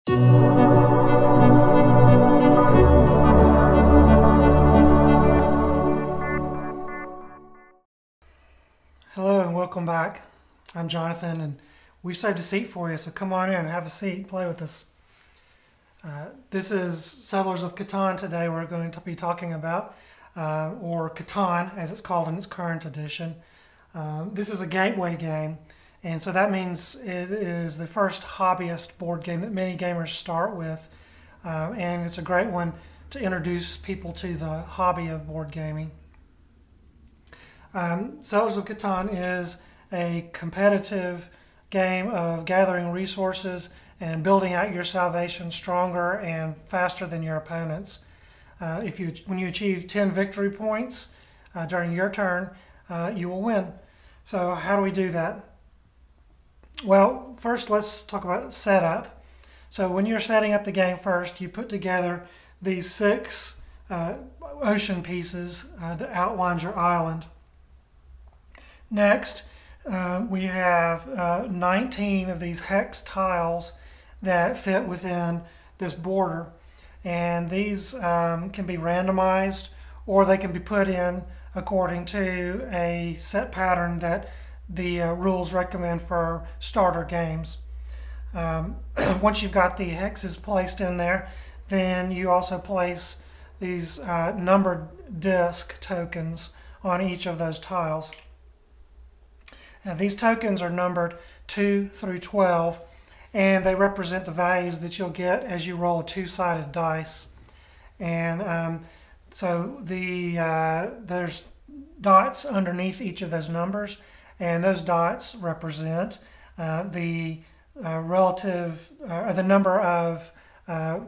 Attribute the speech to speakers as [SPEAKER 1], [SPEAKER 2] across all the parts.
[SPEAKER 1] Hello and welcome back. I'm Jonathan and we've saved a seat for you, so come on in, have a seat, play with us. This is Settlers of Catan today we're going to be talking about, or Catan as it's called in its current edition. This is a gateway game, and so that means it is the first hobbyist board game that many gamers start with, and it's a great one to introduce people to the hobby of board gaming. Settlers of Catan is a competitive game of gathering resources and building out your salvation stronger and faster than your opponents. When you achieve 10 victory points during your turn, you will win. So how do we do that? Well, first let's talk about setup. So when you're setting up the game first, you put together these 6 ocean pieces that outlines your island. Next, we have 19 of these hex tiles that fit within this border, and these can be randomized or they can be put in according to a set pattern that the rules recommend for starter games. Once you've got the hexes placed in there, then you also place these numbered disc tokens on each of those tiles. Now, these tokens are numbered 2 through 12, and they represent the values that you'll get as you roll a 2-sided dice. And so there's dots underneath each of those numbers, and those dots represent the relative or the number of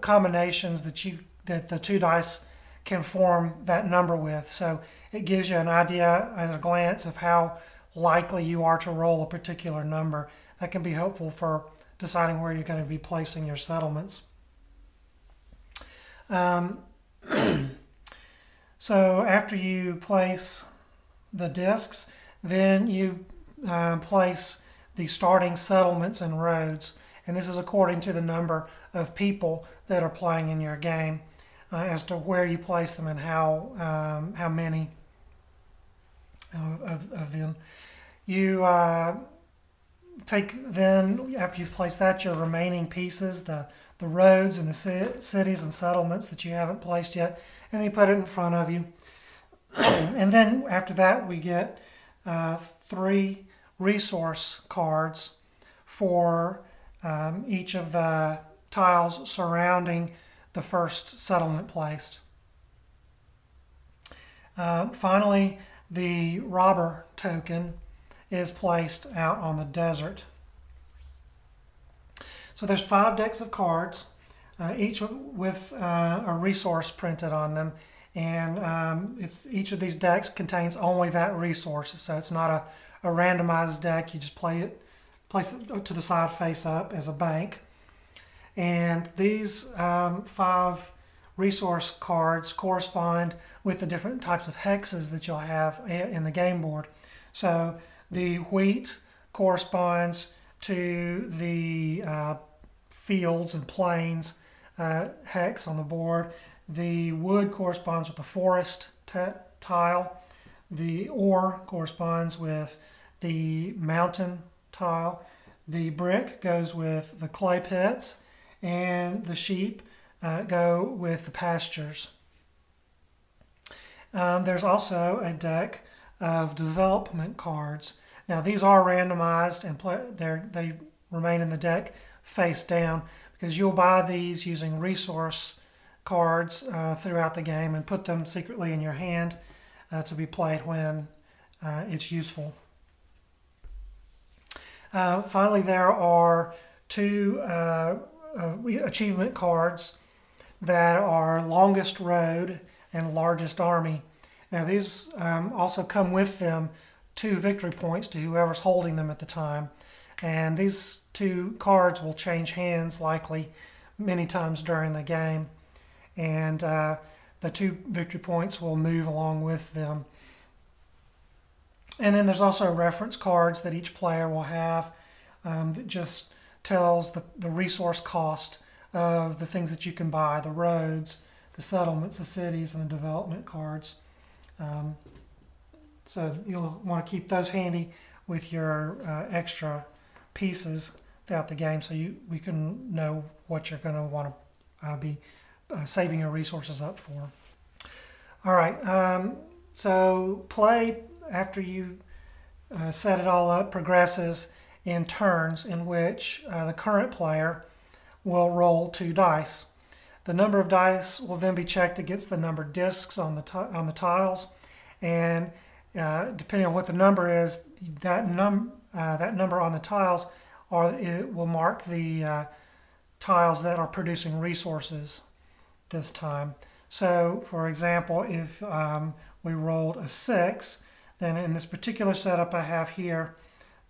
[SPEAKER 1] combinations that the 2 dice can form that number with. So it gives you an idea at a glance of how likely you are to roll a particular number. That can be helpful for deciding where you're going to be placing your settlements. So after you place the discs, then you place the starting settlements and roads, and this is according to the number of people that are playing in your game, as to where you place them and how many of them. You take then, after you've placed that, your remaining pieces, the roads and the cities and settlements that you haven't placed yet, and then you put it in front of you. And then after that we get 3 resource cards for each of the tiles surrounding the first settlement placed. Finally, the robber token is placed out on the desert. So there's 5 decks of cards, each with a resource printed on them, and each of these decks contains only that resource. So it's not a randomized deck. You just place it to the side face up as a bank. And these 5 resource cards correspond with the different types of hexes that you'll have in the game board. So the wheat corresponds to the fields and plains hex on the board. The wood corresponds with the forest tile. The ore corresponds with the mountain tile. The brick goes with the clay pits, and the sheep go with the pastures. There's also a deck of development cards. Now these are randomized, and they remain in the deck face down, because you'll buy these using resource cards throughout the game and put them secretly in your hand to be played when it's useful. Finally, there are 2 achievement cards that are longest road and largest army. Now these also come with them 2 victory points to whoever's holding them at the time, and these 2 cards will change hands likely many times during the game, and the 2 victory points will move along with them. And then there's also reference cards that each player will have that just tells the resource cost of the things that you can buy, the roads, the settlements, the cities, and the development cards. So you'll want to keep those handy with your extra pieces throughout the game, so we can know what you're going to want to be saving your resources up for. All right, so play, after you set it all up, progresses in turns in which the current player will roll 2 dice. The number of dice will then be checked against the numbered discs on the tiles, and depending on what the number is, that number on the tiles it will mark the tiles that are producing resources this time. So, for example, if we rolled a 6, then in this particular setup I have here,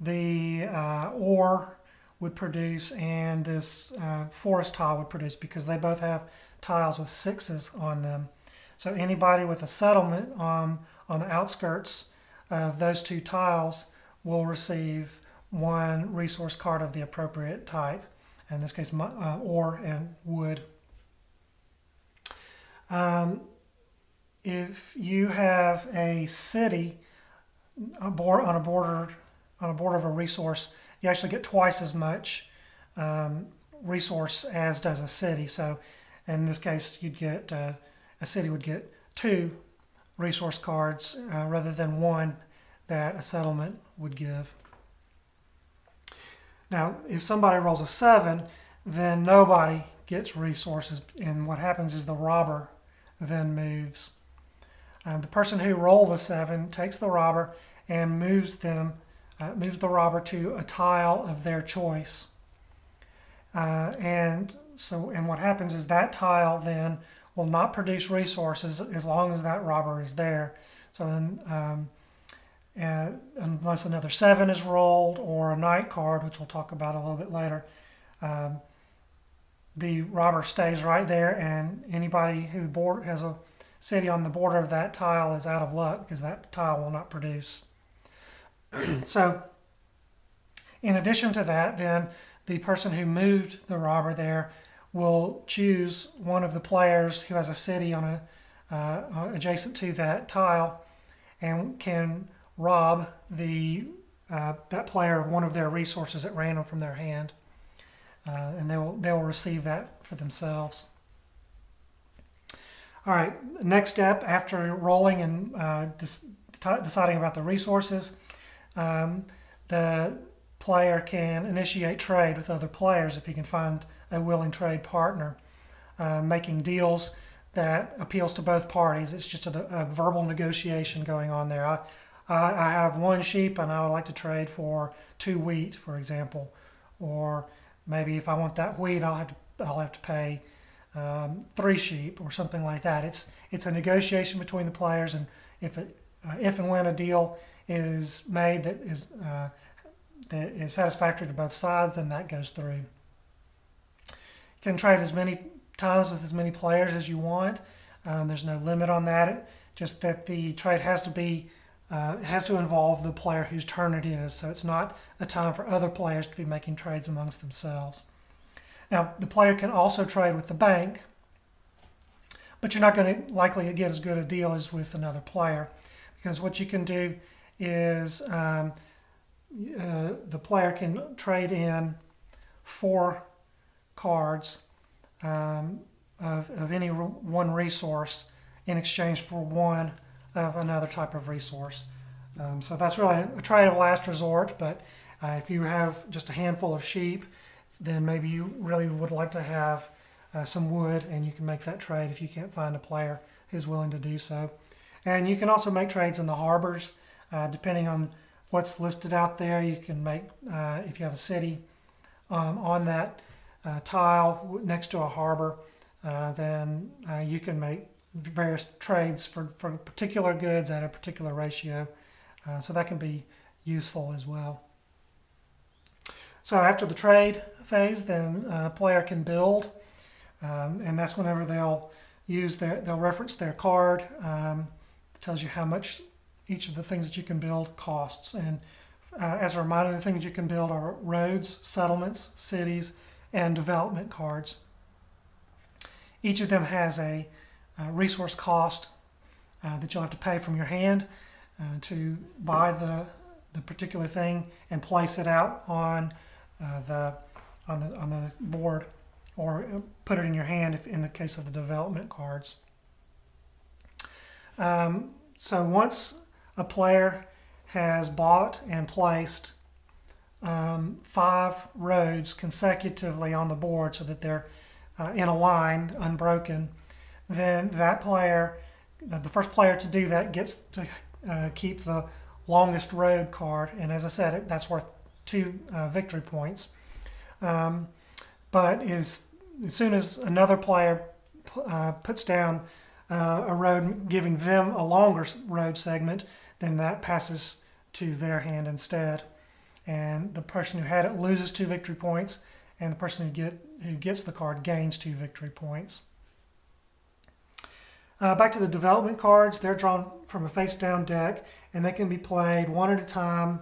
[SPEAKER 1] the ore would produce and this forest tile would produce, because they both have tiles with 6s on them. So anybody with a settlement on the outskirts of those 2 tiles will receive 1 resource card of the appropriate type, in this case ore and wood. If you have a city on a border of a resource, you actually get twice as much resource as does a city. So in this case, you'd get a city would get 2 resource cards rather than 1 that a settlement would give. Now, if somebody rolls a 7, then nobody gets resources, and what happens is the robber then moves. The person who rolled the 7 takes the robber and moves the robber to a tile of their choice. And what happens is that tile then will not produce resources as long as that robber is there. So unless another 7 is rolled or a night card, which we'll talk about a little bit later, the robber stays right there, and anybody who has a city on the border of that tile is out of luck, because that tile will not produce. So in addition to that, then the person who moved the robber there will choose one of the players who has a city on adjacent to that tile, and can rob that player of one of their resources at random from their hand, and they will receive that for themselves. All right, next step after rolling and deciding about the resources, the player can initiate trade with other players if he can find a willing trade partner, making deals that appeals to both parties. It's just a verbal negotiation going on there. I have 1 sheep and I would like to trade for 2 wheat, for example, or maybe if I want that wheat, I'll have to pay 3 sheep or something like that. It's a negotiation between the players, and if and when a deal is made that is satisfactory to both sides, then that goes through. You can trade as many times with as many players as you want. There's no limit on that. Just that the trade has to involve the player whose turn it is. So it's not a time for other players to be making trades amongst themselves. Now, the player can also trade with the bank, but you're not going to likely get as good a deal as with another player, because what you can do is the player can trade in 4 cards of any one resource in exchange for 1 of another type of resource. So that's really a trade of last resort, but if you have just a handful of sheep, then maybe you really would like to have some wood, and you can make that trade if you can't find a player who's willing to do so. And you can also make trades in the harbors, depending on what's listed out there. You can make, if you have a city on that tile next to a harbor, then you can make various trades for particular goods at a particular ratio. So that can be useful as well. So after the trade phase, then a player can build, and that's whenever they'll reference their card. It tells you how much each of the things that you can build costs. And as a reminder, the things you can build are roads, settlements, cities, and development cards. Each of them has a resource cost that you'll have to pay from your hand to buy the particular thing and place it out on the board, or put it in your hand if in the case of the development cards. So once a player has bought and placed 5 roads consecutively on the board so that they're in a line, unbroken, then that player, the first player to do that, gets to keep the longest road card. And as I said, that's worth 2 victory points. But as soon as another player puts down a road giving them a longer road segment, then that passes to their hand instead. And the person who had it loses 2 victory points, and the person who gets the card gains 2 victory points. Back to the development cards. They're drawn from a face-down deck, and they can be played one at a time,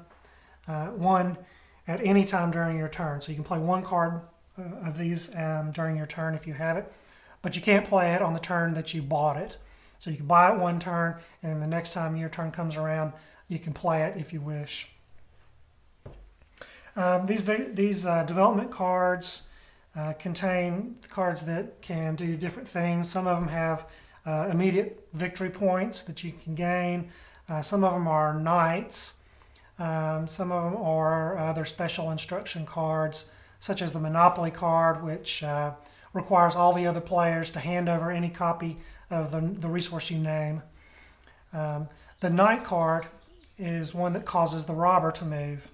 [SPEAKER 1] one at any time during your turn. So you can play 1 card of these during your turn if you have it, but you can't play it on the turn that you bought it. So you can buy it 1 turn, and then the next time your turn comes around, you can play it if you wish. These development cards contain cards that can do different things. Some of them have immediate victory points that you can gain. Some of them are knights. Some of them are other special instruction cards, such as the Monopoly card, which requires all the other players to hand over any copy of the resource you name. The knight card is one that causes the robber to move.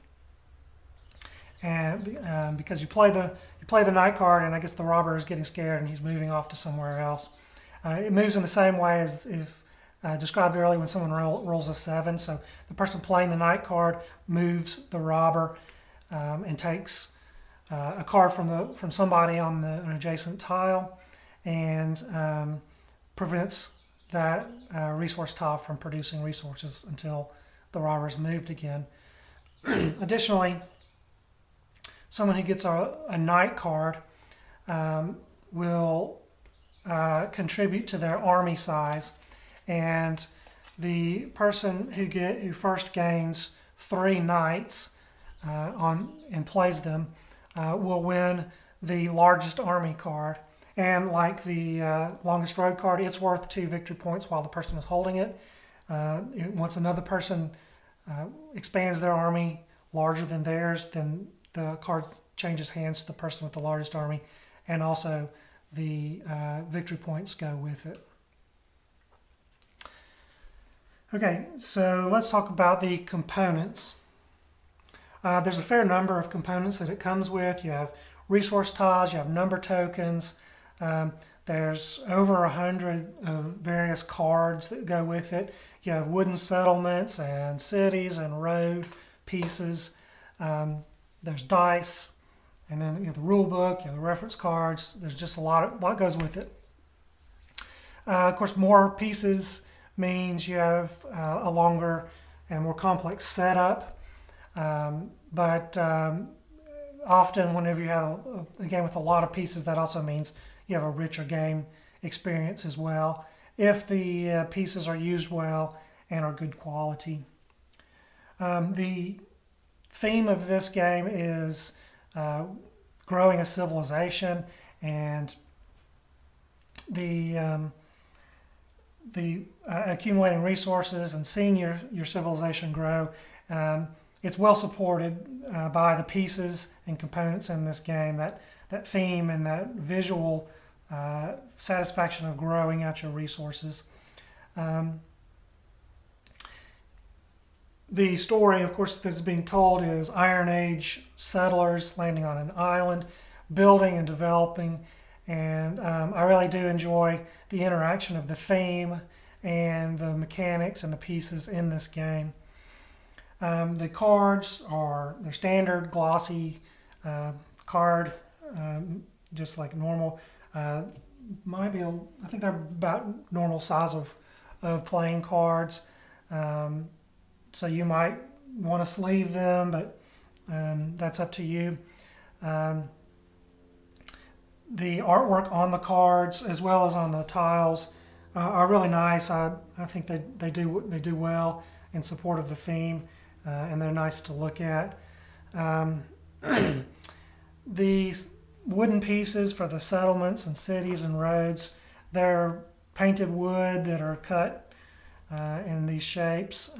[SPEAKER 1] And because you play the knight card, and I guess the robber is getting scared and he's moving off to somewhere else. It moves in the same way as if described earlier when someone rolls a 7. So the person playing the knight card moves the robber and takes a card from somebody on an adjacent tile, and prevents that resource tile from producing resources until the robber is moved again. Additionally, someone who gets a knight card will contribute to their army size, and the person who first gains 3 knights and plays them will win the largest army card. And like the longest road card, it's worth 2 victory points while the person is holding it. Once another person expands their army larger than theirs, then the card changes hands to the person with the largest army, and also the victory points go with it. Okay, so let's talk about the components. There's a fair number of components that it comes with. You have resource tiles, you have number tokens, there's over 100 of various cards that go with it. You have wooden settlements and cities and road pieces. There's dice, and then you have the rule book, you have the reference cards. There's just a lot goes with it. Of course, more pieces means you have a longer and more complex setup. But often whenever you have a game with a lot of pieces, that also means you have a richer game experience as well, if the pieces are used well and are good quality. The theme of this game is growing a civilization, and the accumulating resources and seeing your civilization grow. It's well supported by the pieces and components in this game. That theme and that visual satisfaction of growing out your resources. The story, of course, that's being told is Iron Age settlers landing on an island, building and developing, and I really do enjoy the interaction of the theme and the mechanics and the pieces in this game. The cards they're standard glossy card, just like normal. I think they're about normal size of playing cards. So you might want to sleeve them, but that's up to you. the artwork on the cards as well as on the tiles are really nice. I think they do well in support of the theme, and they're nice to look at. These wooden pieces for the settlements and cities and roads, they're painted wood that are cut in these shapes.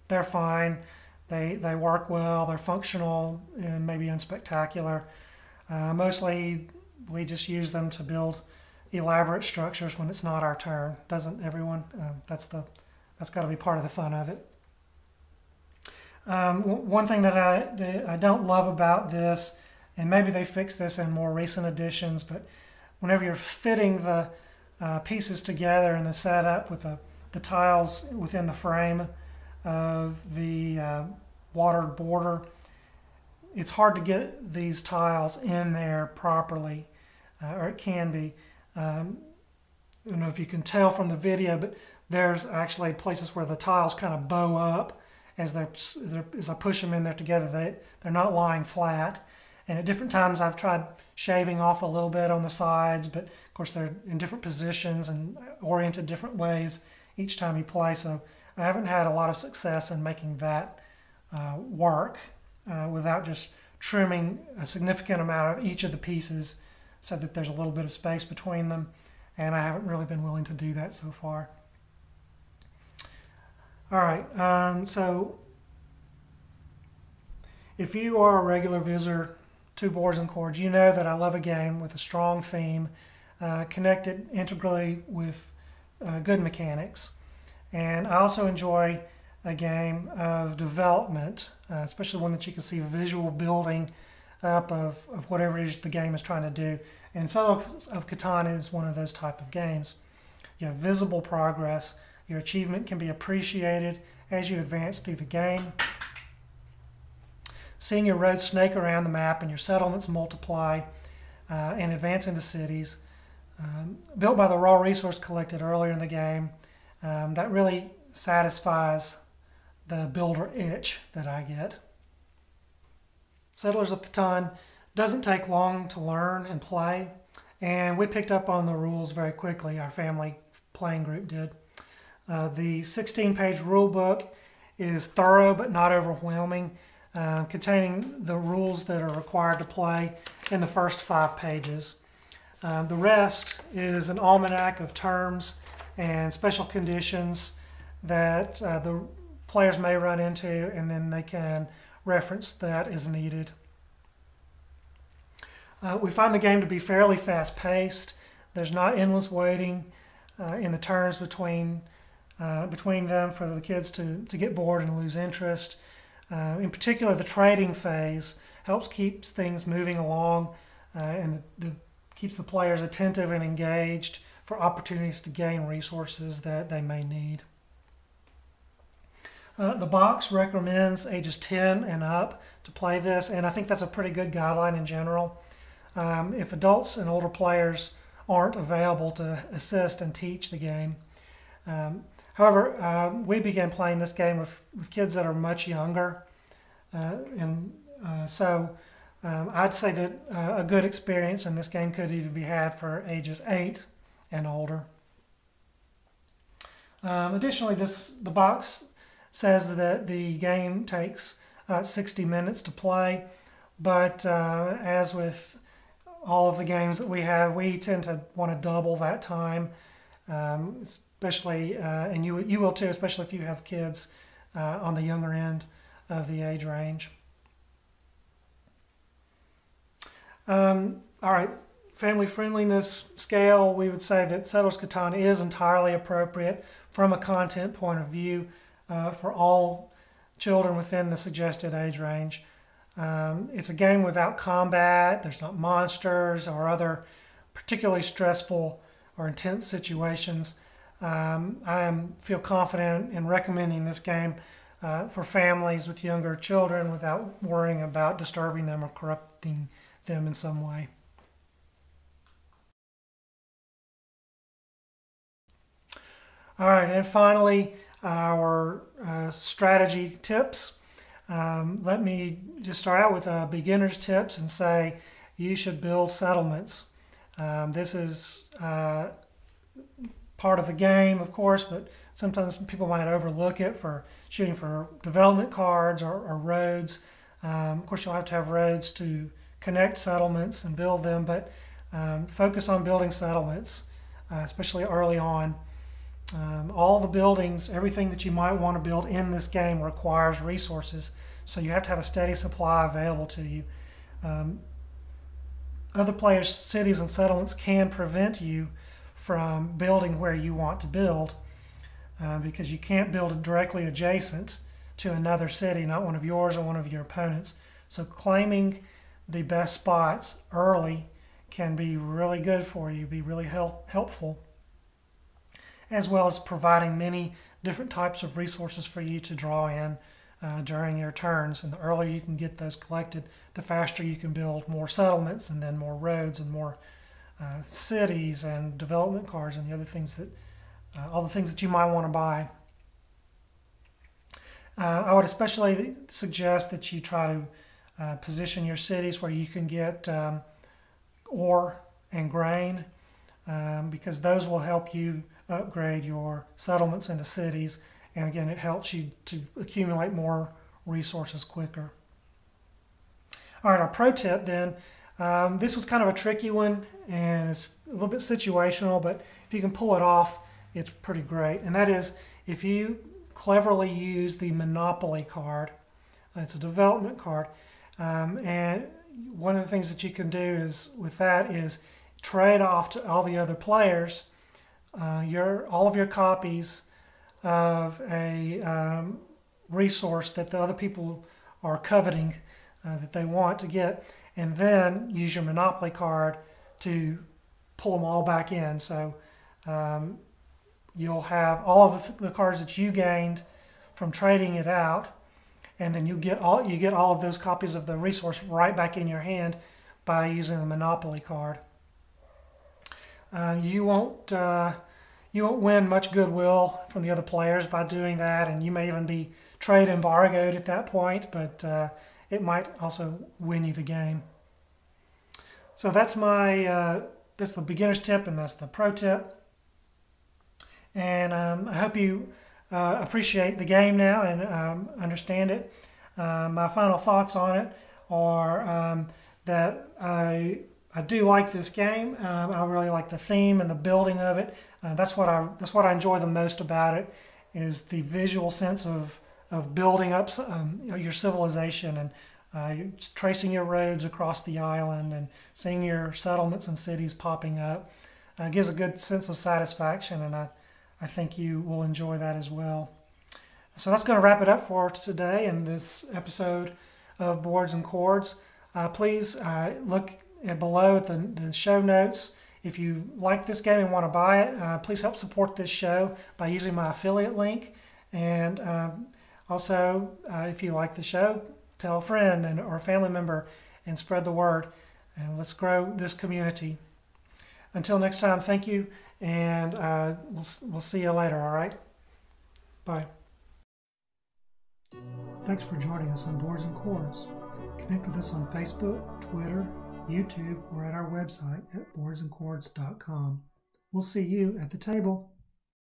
[SPEAKER 1] They're fine. They work well. They're functional and maybe unspectacular. Mostly we just use them to build elaborate structures when it's not our turn. Doesn't everyone? That's got to be part of the fun of it. One thing that I don't love about this, and maybe they fixed this in more recent editions, but whenever you're fitting the pieces together in the setup with the tiles within the frame of the watered border, it's hard to get these tiles in there properly, or it can be. I don't know if you can tell from the video, but there's actually places where the tiles kind of bow up as I push them in there together. They're not lying flat. And at different times I've tried shaving off a little bit on the sides, but of course they're in different positions and oriented different ways each time you play. So I haven't had a lot of success in making that work without just trimming a significant amount of each of the pieces so that there's a little bit of space between them. And I haven't really been willing to do that so far. All right, so if you are a regular visitor to Boards and Chords, you know that I love a game with a strong theme, connected integrally with good mechanics. And I also enjoy a game of development, especially one that you can see visual building up of whatever it is the game is trying to do. And Settlers of Catan is one of those type of games. You have visible progress. Your achievement can be appreciated as you advance through the game. Seeing your roads snake around the map and your settlements multiply and advance into cities. Built by the raw resource collected earlier in the game, that really satisfies the builder itch that I get. Settlers of Catan doesn't take long to learn and play, and we picked up on the rules very quickly. Our family playing group did. The 16-page rule book is thorough but not overwhelming, containing the rules that are required to play in the first 5 pages. The rest is an almanac of terms and special conditions that the players may run into, and then they can reference that as needed. We find the game to be fairly fast-paced. There's not endless waiting in the turns between them for the kids to get bored and lose interest. In particular, the trading phase helps keep things moving along and keeps the players attentive and engaged for opportunities to gain resources that they may need. The box recommends ages 10 and up to play this, and I think that's a pretty good guideline in general. If adults and older players aren't available to assist and teach the game. However, we began playing this game with kids that are much younger, so I'd say that a good experience in this game could even be had for ages 8 and older. Additionally, the box says that the game takes 60 minutes to play, but as with all of the games that we have, we tend to want to double that time, especially, and you will too, especially if you have kids on the younger end of the age range. All right, family friendliness scale, we would say that Settlers of Catan is entirely appropriate from a content point of view for all children within the suggested age range. It's a game without combat. There's not monsters or other particularly stressful or intense situations. I feel confident in recommending this game for families with younger children without worrying about disturbing them or corrupting them in some way. All right, and finally, our strategy tips. Let me just start out with beginner's tips and say you should build settlements. This is part of the game, of course, but sometimes people might overlook it for shooting for development cards or roads. Of course, you'll have to have roads to connect settlements and build them, but focus on building settlements, especially early on. All the buildings, everything that you might want to build in this game requires resources, so you have to have a steady supply available to you. Other players' cities and settlements can prevent you from building where you want to build because you can't build directly adjacent to another city, not one of yours or one of your opponents. So claiming the best spots early can be really good for you, be really helpful, as well as providing many different types of resources for you to draw in during your turns. And the earlier you can get those collected, the faster you can build more settlements and then more roads and more cities and development cards and the other things that, all the things that you might want to buy. I would especially suggest that you try to position your cities where you can get ore and grain, because those will help you upgrade your settlements into cities, and again, it helps you to accumulate more resources quicker. All right, our pro tip then. This was kind of a tricky one, and it's a little bit situational, but if you can pull it off, it's pretty great. And that is, if you cleverly use the Monopoly card, it's a development card, and one of the things that you can do is with that is trade off to all the other players all of your copies of a resource that the other people are coveting, that they want to get, and then use your Monopoly card to pull them all back in. So you'll have all of the cards that you gained from trading it out, and then you get all of those copies of the resource right back in your hand by using the Monopoly card. You won't win much goodwill from the other players by doing that, and you may even be trade embargoed at that point, but it might also win you the game. So that's that's the beginner's tip, and that's the pro tip. And I hope you appreciate the game now and understand it. My final thoughts on it are that I do like this game. I really like the theme and the building of it. That's what I enjoy the most about it, is the visual sense of building up your civilization and tracing your roads across the island and seeing your settlements and cities popping up. It gives a good sense of satisfaction, and I think you will enjoy that as well. So that's going to wrap it up for today in this episode of Boards and Chords. Please look below at the show notes. If you like this game and want to buy it, please help support this show by using my affiliate link. And also, if you like the show, tell a friend or a family member and spread the word. And let's grow this community. Until next time, thank you, and we'll see you later, all right? Bye. Thanks for joining us on Boards and Chords. Connect with us on Facebook, Twitter, YouTube, or at our website at boardsandchords.com. We'll see you at the table.